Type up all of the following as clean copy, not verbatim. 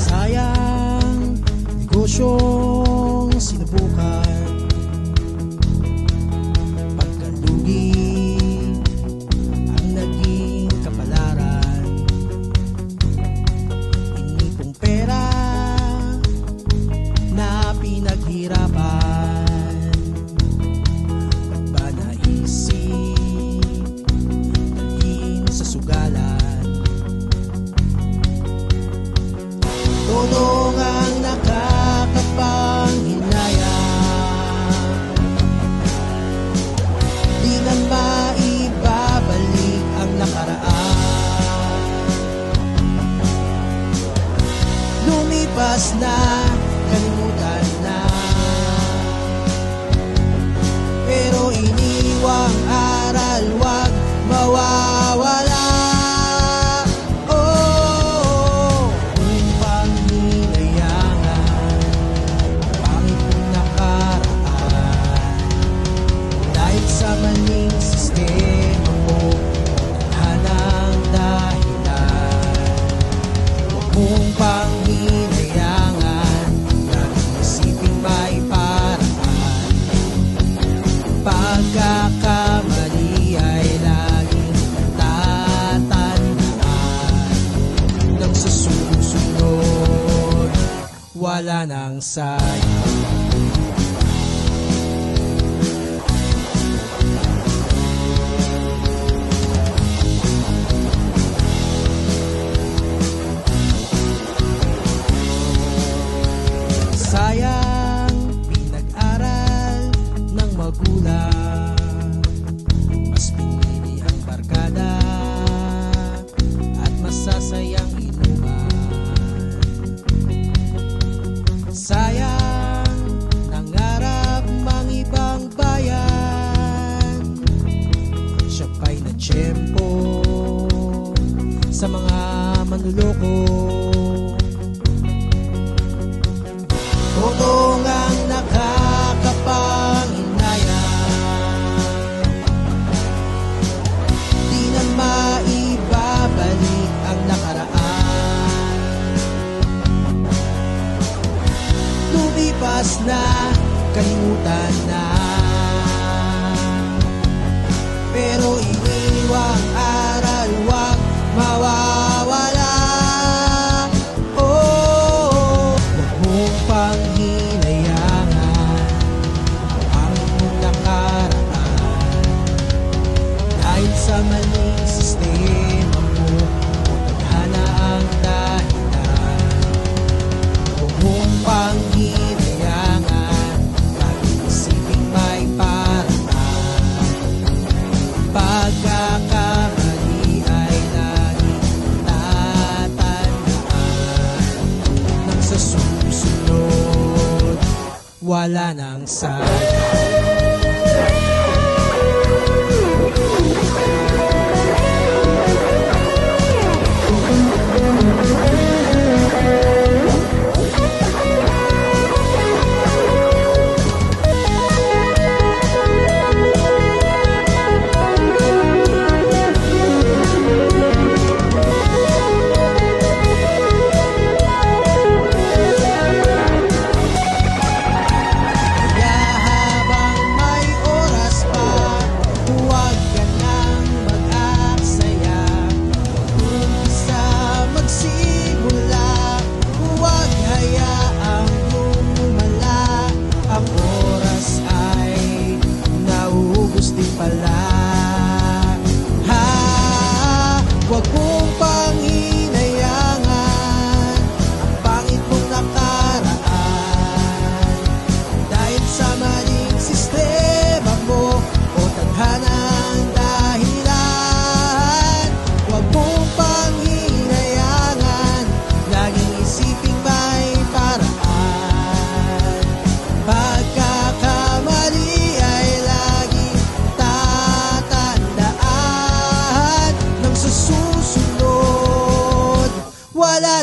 Sayang negosyong sinubukan, pagkalugi ang naging kapalaran. Inipong pera na pinaghirapan, ba't ba naisip dalhin sa sugalan? Todo ang nakakapanghinayang, di na maibabalik ang nakaraan. Lumipas na, kalimutan na, pero iniwang aral wag mawawala. Sa maling sistema mo, hanang dahilan. Huwag mong panghinayangan, laging isiping may paraan. Pagkakamali ay laging tatandaan, nang sa susunod wala nang sayang. Sayang pinag-aral ng magulang, mas pinili ang barkada at masasayang inuman. Sayang nangarap mang ibang bayan, siya pa'y natsyempo sa mga manluloko. Todo ang nakakapanghinayang, di na maibabalik ang nakaraan. Lumipas na, kalimutan na, pero iniwang aral wag mawawala. Panghinayangan ang nakaraan, dahil sa maling sistema mo, tadhana ang dahilan. Huwag mong panghinayangan, laging isiping may paraan. Pagkakamali ay laging tatandaan, nang sa susunod wala nang sayang. Kaya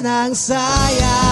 nang sayang.